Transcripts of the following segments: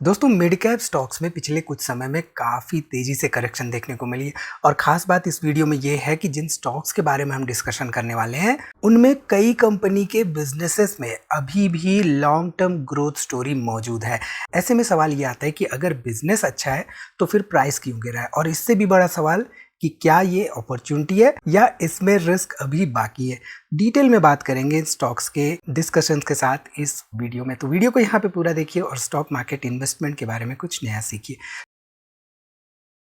दोस्तों mid cap stocks में पिछले कुछ समय में काफ़ी तेज़ी से करेक्शन देखने को मिली है और ख़ास बात इस वीडियो में ये है कि जिन स्टॉक्स के बारे में हम डिस्कशन करने वाले हैं उनमें कई कंपनी के बिजनेसेस में अभी भी लॉन्ग टर्म ग्रोथ स्टोरी मौजूद है। ऐसे में सवाल ये आता है कि अगर बिजनेस अच्छा है तो फिर प्राइस क्यों गिरा है, और इससे भी बड़ा सवाल कि क्या ये अपॉर्चुनिटी है या इसमें रिस्क अभी बाकी है। डिटेल में बात करेंगे स्टॉक्स के डिस्कशंस के साथ इस वीडियो में, तो वीडियो को यहाँ पे पूरा देखिए और स्टॉक मार्केट इन्वेस्टमेंट के बारे में कुछ नया सीखिए।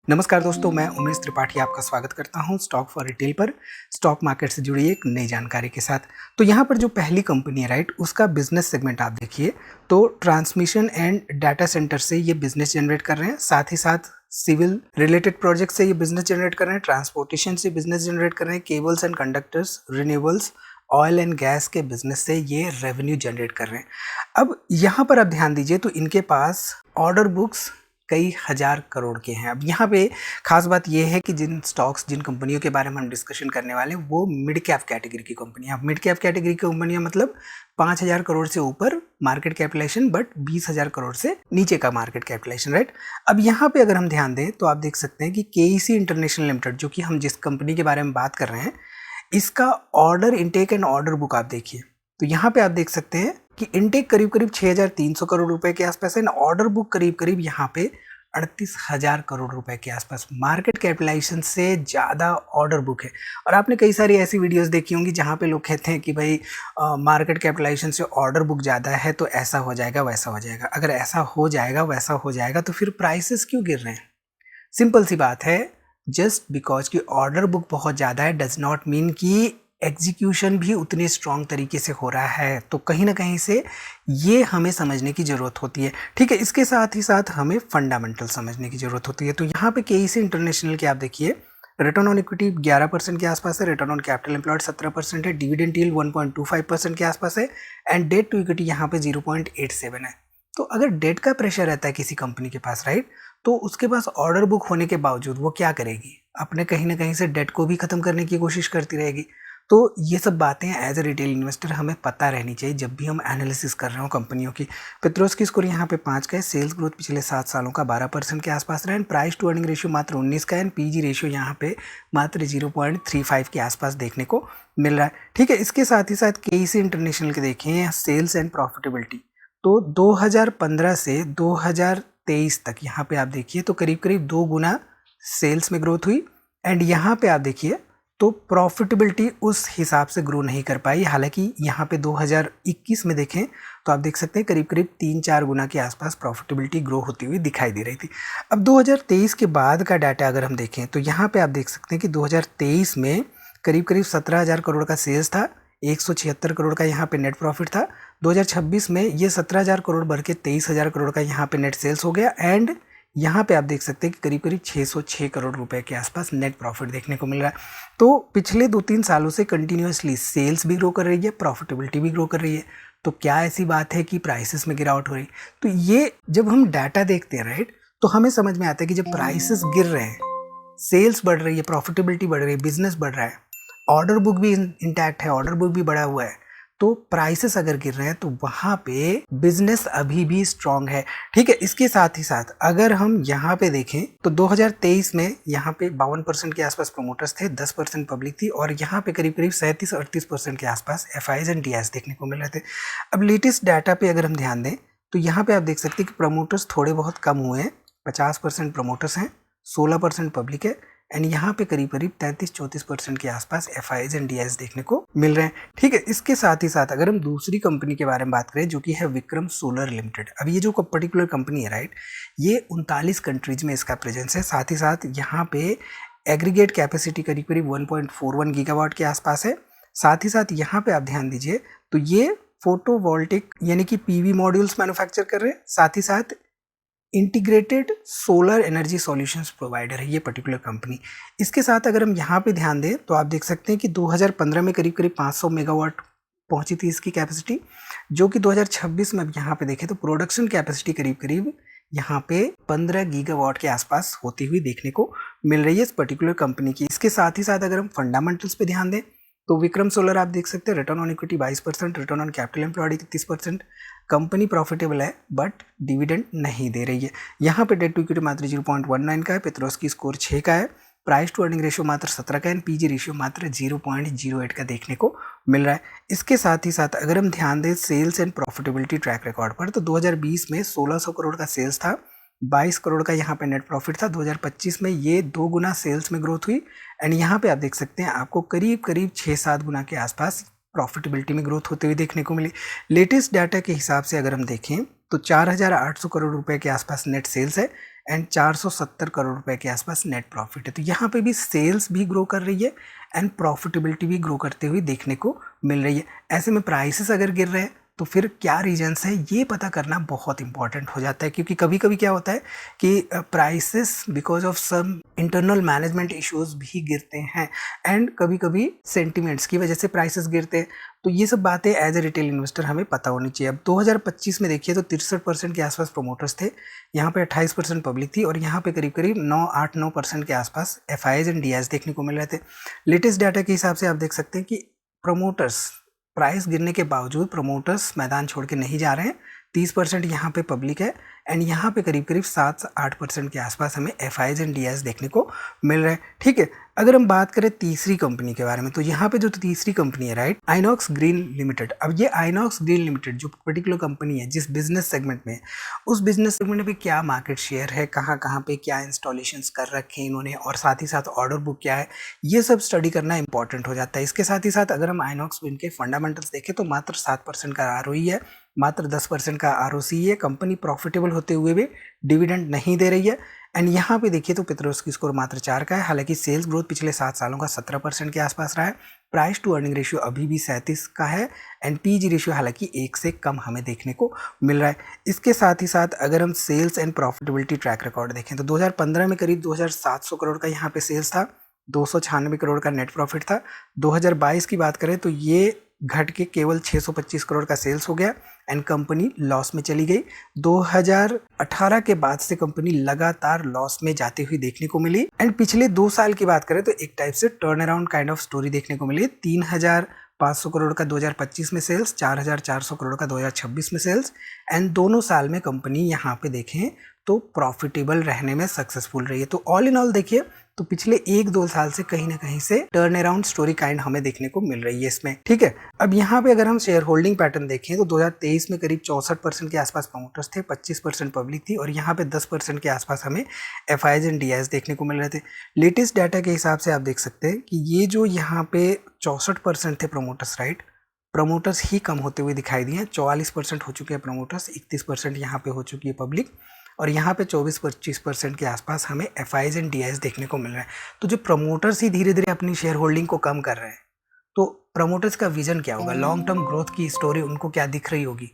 नमस्कार दोस्तों, मैं उमेश त्रिपाठी आपका स्वागत करता हूं स्टॉक फॉर रिटेल पर, स्टॉक मार्केट से जुड़ी एक नई जानकारी के साथ। तो यहाँ पर जो पहली कंपनी है राइट, उसका बिजनेस सेगमेंट आप देखिए तो ट्रांसमिशन एंड डाटा सेंटर से ये बिजनेस जनरेट कर रहे हैं, साथ ही साथ सिविल रिलेटेड प्रोजेक्ट से ये बिजनेस जनरेट कर रहे हैं, ट्रांसपोर्टेशन से बिजनेस जनरेट कर रहे हैं, cables and conductors, renewables, oil and gas के बिजनेस से ये रेवेन्यू जनरेट कर रहे हैं। अब यहाँ पर आप ध्यान दीजिए तो इनके पास ऑर्डर बुक्स कई हजार करोड़ के हैं। अब यहाँ पे खास बात यह है कि जिन स्टॉक्स, जिन कंपनियों के बारे में हम डिस्कशन करने वाले हैं वो मिड कैप कैटेगरी की कंपनियां। मिड कैप कैटेगरी की कंपनियां मतलब 5,000 करोड़ से ऊपर मार्केट कैपिटलाइजेशन, बट 20,000 करोड़ से नीचे का मार्केट कैपिटलाइजेशन, राइट। अब यहाँ पे अगर हम ध्यान दें तो आप देख सकते हैं कि केईसी इंटरनेशनल लिमिटेड, जो कि हम जिस कंपनी के बारे में बात कर रहे हैं, इसका order intake and order book आप देखिए तो यहाँ पे आप देख सकते हैं कि इनटेक करीब करीब 6,300 करोड़ रुपए के आसपास है, ऑर्डर बुक करीब करीब यहाँ पे 38,000 करोड़ रुपए के आसपास। मार्केट कैपिटलाइजेशन से ज़्यादा ऑर्डर बुक है। और आपने कई सारी ऐसी वीडियोस देखी होंगी जहाँ पे लोग कहते हैं कि भाई मार्केट कैपिटलाइजेशन से ऑर्डर बुक ज़्यादा है तो ऐसा हो जाएगा वैसा हो जाएगा। अगर ऐसा हो जाएगा वैसा हो जाएगा तो फिर प्राइसेस क्यों गिर रहे हैं? सिंपल सी बात है, जस्ट बिकॉज की ऑर्डर बुक बहुत ज़्यादा है डज नॉट मीन कि एग्जीक्यूशन भी उतने स्ट्रॉन्ग तरीके से हो रहा है। तो कहीं ना कहीं से ये हमें समझने की ज़रूरत होती है, ठीक है। इसके साथ ही साथ हमें फंडामेंटल समझने की ज़रूरत होती है। तो यहाँ पे केईसी इंटरनेशनल के आप देखिए रिटर्न ऑन इक्विटी 11% के आसपास है, रिटर्न ऑन कैपिटल एम्प्लॉयड 17% है, डिविडेंड यील्ड 1.25% के आसपास है, एंड डेट टू इक्विटी यहाँ पे 0.87 है। तो अगर डेट का प्रेशर रहता है किसी कंपनी के पास राइट, तो उसके पास ऑर्डर बुक होने के बावजूद वो क्या करेगी? अपने कहीं ना कहीं से डेट को भी खत्म करने की कोशिश करती रहेगी। तो ये सब बातें एज ए रिटेल इन्वेस्टर हमें पता रहनी चाहिए जब भी हम एनालिसिस कर रहे हो कंपनियों की। पेट्रोस्की स्कोर यहाँ पे 5 का है, सेल्स ग्रोथ पिछले 7 सालों का 12% के आसपास रहा है, प्राइस टू अर्निंग रेशियो मात्र 19 का है, पीजी रेशियो यहाँ पे मात्र 0.35 के आसपास देखने को मिल रहा है, ठीक है। इसके साथ ही साथ केईसी इंटरनेशनल के देखें सेल्स एंड प्रॉफिटेबिलिटी, तो 2015 से 2023 तक यहाँ पे आप देखिए तो करीब करीब 2 गुना सेल्स में ग्रोथ हुई, एंड यहाँ पे आप देखिए तो प्रॉफिटेबिलिटी उस हिसाब से ग्रो नहीं कर पाई। हालांकि यहाँ पे 2021 में देखें तो आप देख सकते हैं करीब करीब 3-4 गुना के आसपास प्रॉफिटेबिलिटी ग्रो होती हुई दिखाई दे रही थी। अब 2023 के बाद का डाटा अगर हम देखें तो यहाँ पे आप देख सकते हैं कि 2023 में करीब करीब 17,000 करोड़ का सेल्स था, 176 करोड़ का यहाँ पे नेट प्रॉफिट था। 2026 में ये 17,000 करोड़ बढ़ के 23,000 करोड़ का यहाँ पे नेट सेल्स हो गया, एंड यहाँ पे आप देख सकते हैं कि करीब करीब 606 करोड़ रुपए के आसपास नेट प्रॉफिट देखने को मिल रहा है। तो पिछले 2-3 सालों से कंटिन्यूअसली सेल्स भी ग्रो कर रही है, प्रॉफिटेबिलिटी भी ग्रो कर रही है। तो क्या ऐसी बात है कि प्राइसेस में गिरावट हो रही? तो ये जब हम डाटा देखते हैं राइट, तो हमें समझ में आता है कि जब प्राइसेस गिर रहे हैं, सेल्स बढ़ रही है, प्रॉफिटेबिलिटी बढ़ रही है, बिजनेस बढ़ रहा है, ऑर्डर बुक भी इंटैक्ट है, ऑर्डर बुक भी बढ़ा हुआ है, तो प्राइसेस अगर गिर रहे हैं तो वहां पे बिजनेस अभी भी स्ट्रांग है, ठीक है। इसके साथ ही साथ अगर हम यहाँ पे देखें तो 2023 में यहाँ पे 52% के आसपास प्रमोटर्स थे, 10% पब्लिक थी, और यहाँ पे करीब करीब 37-38% के आसपास एफआईज एंड डीआईज देखने को मिल रहे थे। अब लेटेस्ट डाटा पे अगर हम ध्यान दें तो यहाँ पे आप देख सकते हैं कि प्रमोटर्स थोड़े बहुत कम हुए हैं, 50% प्रमोटर्स हैं, 16% पब्लिक है, एंड यहाँ पे करीब करीब 33-34% के आसपास एफआईज एंड डीआईज देखने को मिल रहे हैं, ठीक है। इसके साथ ही साथ अगर हम दूसरी कंपनी के बारे में बात करें जो कि है विक्रम सोलर लिमिटेड, अब ये जो पर्टिकुलर कंपनी है राइट, ये 39 कंट्रीज में इसका प्रेजेंस है। साथ ही साथ यहाँ पे एग्रीगेट कैपेसिटी करीब करीब 1.41 गीगावाट के आसपास है। साथ ही साथ यहाँ पे आप ध्यान दीजिए तो ये फोटोवोल्टिक यानी कि पीवी मॉड्यूल्स मैन्युफैक्चर कर रहे हैं, साथ ही साथ integrated solar energy solutions provider है ये पर्टिकुलर कंपनी। इसके साथ अगर हम यहाँ पे ध्यान दें तो आप देख सकते हैं कि 2015 में करीब करीब 500 मेगावाट पहुंची थी इसकी कैपेसिटी, जो कि 2026 में अब यहाँ पे देखें तो प्रोडक्शन कैपेसिटी करीब करीब यहाँ पे 15 गीगावाट के आसपास होती हुई देखने को मिल रही है इस पर्टिकुलर कंपनी की। इसके साथ ही साथ अगर हम फंडामेंटल्स पे ध्यान दें तो विक्रम सोलर आप देख सकते हैं return on equity 22%, return on capital employed 31%। Company profitable है बट डिविडेंड नहीं दे रही है। यहाँ पे डेट टू इक्विटी मात्र 0.19 का है, पेट्रोस्की स्कोर 6 का है, प्राइस टू अर्निंग रेशियो मात्र 17 का है, पीजी रेशियो मात्र 0.08 का देखने को मिल रहा है। इसके साथ ही साथ अगर हम ध्यान दें sales and profitability track record पर, तो 2020 में 1600 करोड़ का सेल्स था, 22 करोड़ का यहाँ पे नेट प्रॉफिट था। 2025 में ये 2 गुना सेल्स में ग्रोथ हुई एंड यहाँ पे आप देख सकते हैं आपको करीब करीब 6-7 गुना के आसपास प्रॉफिटेबिलिटी में ग्रोथ होते हुए देखने को मिली। लेटेस्ट डाटा के हिसाब से अगर हम देखें तो 4800 करोड़ रुपए के आसपास नेट सेल्स है एंड 470 करोड़ रुपए के आसपास नेट प्रॉफिट है। तो यहाँ पे भी सेल्स भी ग्रो कर रही है एंड प्रॉफिटेबिलिटी भी ग्रो करते हुए देखने को मिल रही है। ऐसे में प्राइसेस अगर गिर रहे हैं तो फिर क्या रीजंस है ये पता करना बहुत इंपॉर्टेंट हो जाता है, क्योंकि कभी कभी क्या होता है कि prices because of some internal management issues भी गिरते हैं एंड कभी कभी सेंटिमेंट्स की वजह से प्राइसेस गिरते हैं। तो ये सब बातें एज ए रिटेल इन्वेस्टर हमें पता होनी चाहिए। अब 2025 में देखिए तो 63% के आसपास प्रोमोटर्स थे, यहाँ पे 28% पब्लिक थी और यहाँ पे करीब करीब 9-8-9% के आसपास एफआईज एंड डीआईज देखने को मिल रहे थे। लेटेस्ट डाटा के हिसाब से आप देख सकते हैं कि प्रमोटर्स प्राइस गिरने के बावजूद प्रमोटर्स मैदान छोड़ के नहीं जा रहे हैं। 30% यहाँ पे पब्लिक है एंड यहाँ पे करीब करीब 7-8% के आसपास हमें एफआईज एंड डीआईज देखने को मिल रहा है। ठीक है, अगर हम बात करें तीसरी कंपनी के बारे में तो यहाँ पे जो तीसरी कंपनी है राइट, आइनॉक्स ग्रीन लिमिटेड। अब ये आइनॉक्स ग्रीन लिमिटेड जो पर्टिकुलर कंपनी है जिस बिजनेस सेगमेंट में, उस बिजनेस सेगमेंट में क्या मार्केट शेयर है, कहाँ कहाँ पे क्या इंस्टॉलेशंस कर रखे हैं इन्होंने और साथ ही साथ ऑर्डर बुक क्या है, ये सब स्टडी करना इंपॉर्टेंट हो जाता है। इसके साथ ही साथ अगर हम आइनॉक्स ग्रीन के फंडामेंटल्स देखें तो मात्र 7% का आरओई है, मात्र 10% का आरओसी है, कंपनी प्रॉफिटेबल होते हुए भी डिविडेंड नहीं दे रही है एंड यहाँ पे देखिए तो पेट्रोस्की स्कोर मात्र 4 का है। हालांकि सेल्स ग्रोथ पिछले 7 सालों का 17% के आसपास रहा है, प्राइस टू अर्निंग रेशियो अभी भी 37 का है एंड पीजी रेशियो हालांकि 1 से कम हमें देखने को मिल रहा है। इसके साथ ही साथ अगर हम sales and profitability track record देखें तो 2015 में करीब 2700 करोड़ का यहाँ पे सेल्स था, 296 करोड़ का नेट प्रॉफिट था। 2022 की बात करें तो ये घट के केवल 625 करोड़ का सेल्स हो गया एंड कंपनी लॉस में चली गई। 2018 के बाद से कंपनी लगातार लॉस में जाती हुई देखने को मिली एंड पिछले 2 साल की बात करें तो एक टाइप से turn around kind of story देखने को मिली। 3500 करोड़ का 2025 में सेल्स, 4400 करोड़ का 2026 में सेल्स एंड दोनों साल में कंपनी यहाँ पे देखें तो प्रॉफिटेबल रहने में सक्सेसफुल रही है। तो ऑल इन ऑल देखिए तो पिछले 1-2 साल से कहीं ना कहीं से टर्न अराउंड स्टोरी काइंड हमें देखने को मिल रही है इसमें। ठीक है, अब यहाँ पे अगर हम शेयर होल्डिंग पैटर्न देखें तो 2023 में करीब 64% के आसपास प्रमोटर्स थे, 25% पब्लिक थी और यहाँ पे 10% के आसपास हमें एफआईज एंड डीआईज देखने को मिल रहे थे। लेटेस्ट डाटा के हिसाब से आप देख सकते हैं कि ये जो यहाँ पे 64% थे प्रमोटर्स राइट, प्रमोटर्स ही कम होते हुए दिखाई दिए। 44% हो चुके हैं प्रमोटर्स, 31% यहाँ पे हो चुकी है पब्लिक और यहाँ पे 24-25% के आसपास हमें एफआईज एंड डीआईज देखने को मिल रहा है। तो जो प्रमोटर्स ही धीरे धीरे अपनी शेयर होल्डिंग को कम कर रहे हैं तो प्रमोटर्स का विजन क्या होगा, लॉन्ग टर्म ग्रोथ की स्टोरी उनको क्या दिख रही होगी।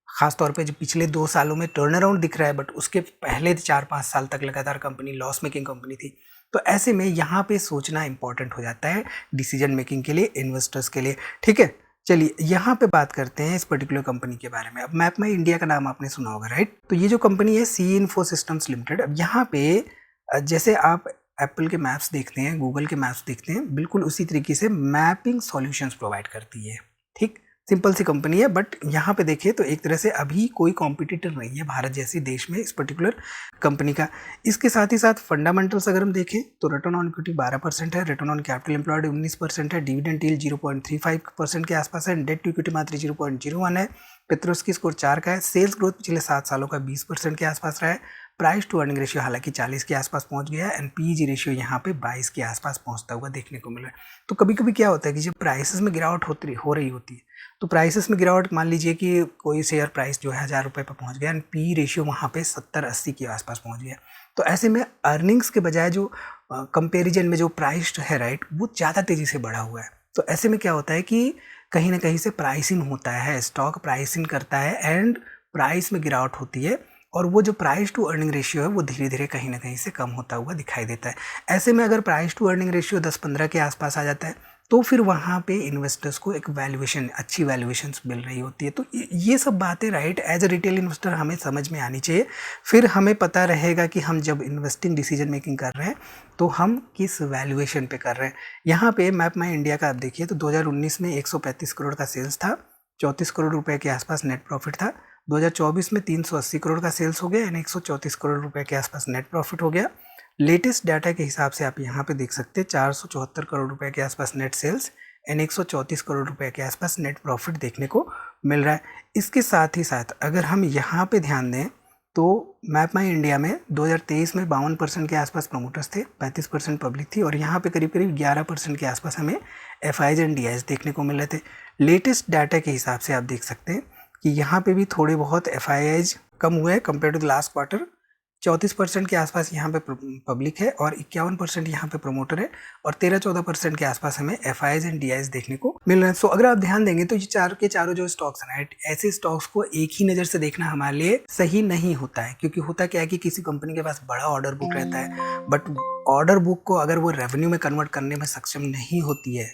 खासतौर पे जो पिछले 2 सालों में टर्न अराउंड दिख रहा है बट उसके पहले 4-5 साल तक लगातार कंपनी लॉस मेकिंग कंपनी थी। तो ऐसे में यहाँ पे सोचना इंपॉर्टेंट हो जाता है डिसीजन मेकिंग के लिए, इन्वेस्टर्स के लिए। ठीक है, चलिए यहाँ पे बात करते हैं इस पर्टिकुलर कंपनी के बारे में। अब मैपमाई इंडिया का नाम आपने सुना होगा राइट, तो ये जो कंपनी है सी इन्फो सिस्टम्स लिमिटेड। अब यहाँ पे जैसे आप एप्पल के मैप्स देखते हैं, गूगल के मैप्स देखते हैं, बिल्कुल उसी तरीके से मैपिंग सॉल्यूशंस प्रोवाइड करती है। ठीक, सिंपल सी कंपनी है बट यहाँ पे देखिए तो एक तरह से अभी कोई कॉम्पिटिटर नहीं है भारत जैसे देश में इस पर्टिकुलर कंपनी का। इसके साथ ही साथ फंडामेंटल्स अगर हम देखें तो रिटर्न ऑन इक्विटी 12% है, रिटर्न ऑन कैपिटल एम्प्लॉयड 19% है, डिविडेंड यील्ड 0.35% के आसपास है, डेट टू इक्विटी मात्र 0.01 है, पेट्रोस्की स्कोर 4 का है, सेल्स ग्रोथ पिछले 7 सालों का 20% के आसपास रहा है, प्राइस टू अर्निंग रेशियो हालांकि 40 के आसपास पहुंच गया है एंड पीजी रेशियो यहाँ पे 22 के आसपास पहुंचता हुआ देखने को मिला है। तो कभी कभी क्या होता है कि जब प्राइसेस में गिरावट हो रही होती है तो प्राइसेस में गिरावट, मान लीजिए कि कोई शेयर प्राइस जो है 1000 रुपये पर पहुंच गया एंड पी रेशियो वहाँ पे 70-80 के आसपास पहुँच गया, तो ऐसे में अर्निंग्स के बजाय जो कंपेरिजन में जो प्राइस है राइट वो ज़्यादा तेज़ी से बढ़ा हुआ है। तो ऐसे में क्या होता है कि कहीं ना कहीं से प्राइसिंग होता है, स्टॉक प्राइसिंग करता है एंड प्राइस में गिरावट होती है और वो जो प्राइस टू अर्निंग रेशियो है वो धीरे धीरे कहीं ना कहीं से कम होता हुआ दिखाई देता है। ऐसे में अगर प्राइस टू अर्निंग रेशियो 10-15 के आसपास आ जाता है तो फिर वहाँ पे इन्वेस्टर्स को एक वैल्यूएशन, अच्छी वैल्यूएशंस मिल रही होती है। तो ये सब बातें right as a retail investor हमें समझ में आनी चाहिए। फिर हमें पता रहेगा कि हम जब इन्वेस्टिंग डिसीजन मेकिंग कर रहे हैं तो हम किस वैल्यूएशन पे कर रहे हैं। यहाँ पे मैप माई इंडिया का आप देखिए तो 2019 में 135 करोड़ का सेल्स था, 34 करोड़ रुपए के आसपास नेट प्रॉफिट था। 2024 में 380 करोड़ का सेल्स हो गया यानी 134 करोड़ रुपए के आसपास नेट प्रॉफिट हो गया। लेटेस्ट डाटा के हिसाब से आप यहाँ पे देख सकते हैं 474 करोड़ रुपए के आसपास नेट सेल्स एंड 134 करोड़ रुपए के आसपास नेट प्रॉफिट देखने को मिल रहा है। इसके साथ ही साथ अगर हम यहाँ पे ध्यान दें तो मैप माई इंडिया में 2023 में 52% के आसपास प्रमोटर्स थे, 35% पब्लिक थी और यहाँ पे करीब करीब 11% के आसपास हमें FIs एंड DIs देखने को मिल रहे थे। लेटेस्ट डाटा के हिसाब से आप देख सकते हैं कि यहाँ पे भी थोड़े बहुत FIs कम हुए हैं compare to the last quarter. 34% के आसपास यहाँ पे पब्लिक है और 51% यहाँ पे प्रमोटर है और 13-14% के आसपास हमें FIs एंड DIs देखने को मिल रहे हैं। सो अगर आप ध्यान देंगे तो ये चारों के चारों जो स्टॉक्स हैं राइट, ऐसे स्टॉक्स को एक ही नज़र से देखना हमारे लिए सही नहीं होता है, क्योंकि होता क्या है कि किसी कंपनी के पास बड़ा ऑर्डर बुक रहता है बट ऑर्डर बुक को अगर वो रेवेन्यू में कन्वर्ट करने में सक्षम नहीं होती है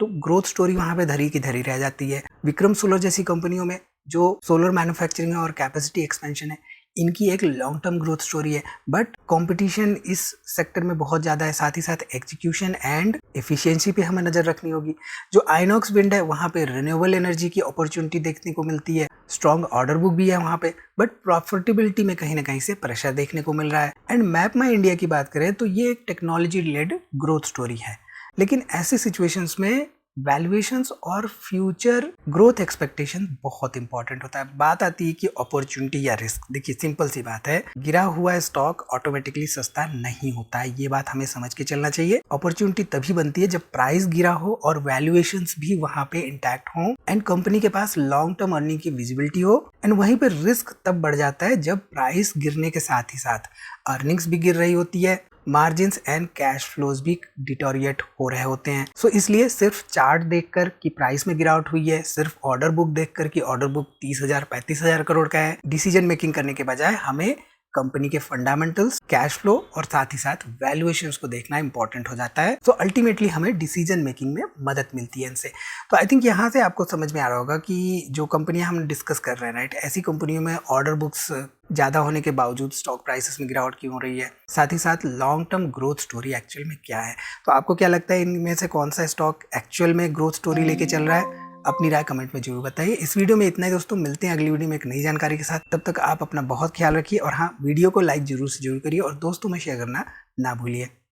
तो ग्रोथ स्टोरी वहाँ पे धरी की धरी रह जाती है। विक्रम सोलर जैसी कंपनियों में जो सोलर मैन्युफैक्चरिंग है और कैपेसिटी एक्सपेंशन है, इनकी एक लॉन्ग टर्म ग्रोथ स्टोरी है बट कंपटीशन इस सेक्टर में बहुत ज़्यादा है। साथ ही साथ एग्जीक्यूशन एंड एफिशिएंसी पे हमें नज़र रखनी होगी। जो आइनॉक्स विंड है वहाँ पे रिन्यूएबल एनर्जी की अपॉर्चुनिटी देखने को मिलती है, स्ट्रॉन्ग ऑर्डर बुक भी है वहाँ पे बट प्रॉफिटेबिलिटी में कहीं ना कहीं से प्रेशर देखने को मिल रहा है। एंड मैप माई इंडिया की बात करें तो ये एक टेक्नोलॉजी रिलेटेड ग्रोथ स्टोरी है, लेकिन ऐसी सिचुएशंस में वैल्यूएशंस और फ्यूचर ग्रोथ एक्सपेक्टेशन बहुत इंपॉर्टेंट होता है। बात आती है कि अपॉर्चुनिटी या रिस्क। देखिए सिंपल सी बात है, गिरा हुआ स्टॉक ऑटोमेटिकली सस्ता नहीं होता है, ये बात हमें समझ के चलना चाहिए। अपॉर्चुनिटी तभी बनती है जब प्राइस गिरा हो और वैल्यूएशंस भी वहां पे इंटैक्ट हो एंड कंपनी के पास लॉन्ग टर्म अर्निंग की विजिबिलिटी हो। एंड वहीं पर रिस्क तब बढ़ जाता है जब प्राइस गिरने के साथ ही साथ अर्निंग्स भी गिर रही होती है, मार्जिन्स एंड कैश फ्लोज भी डिटोरिएट हो रहे होते हैं। सो इसलिए सिर्फ चार्ट देखकर कि प्राइस में गिरावट हुई है, सिर्फ ऑर्डर बुक देखकर कि ऑर्डर बुक 30,000-35,000 करोड़ का है, डिसीजन मेकिंग करने के बजाय हमें कंपनी के फंडामेंटल्स, कैश फ्लो और साथ ही साथ वैल्यूएशंस को देखना इंपॉर्टेंट हो जाता है। तो अल्टीमेटली हमें डिसीजन मेकिंग में मदद मिलती है इनसे। तो आई थिंक यहाँ से आपको समझ में आ रहा होगा कि जो कंपनियां हम डिस्कस कर रहे हैं राइट, ऐसी कंपनियों में ऑर्डर बुक्स ज़्यादा होने के बावजूद स्टॉक प्राइसेस में गिरावट क्यों हो रही है, साथ ही साथ long term growth story actual में क्या है। तो आपको क्या लगता है इनमें से कौन सा स्टॉक एक्चुअल में ग्रोथ स्टोरी लेके चल रहा है? अपनी राय कमेंट में जरूर बताइए। इस वीडियो में इतना ही दोस्तों, मिलते हैं अगली वीडियो में एक नई जानकारी के साथ। तब तक आप अपना बहुत ख्याल रखिए और हाँ, वीडियो को लाइक जरूर से जरूर करिए और दोस्तों में शेयर करना ना भूलिए।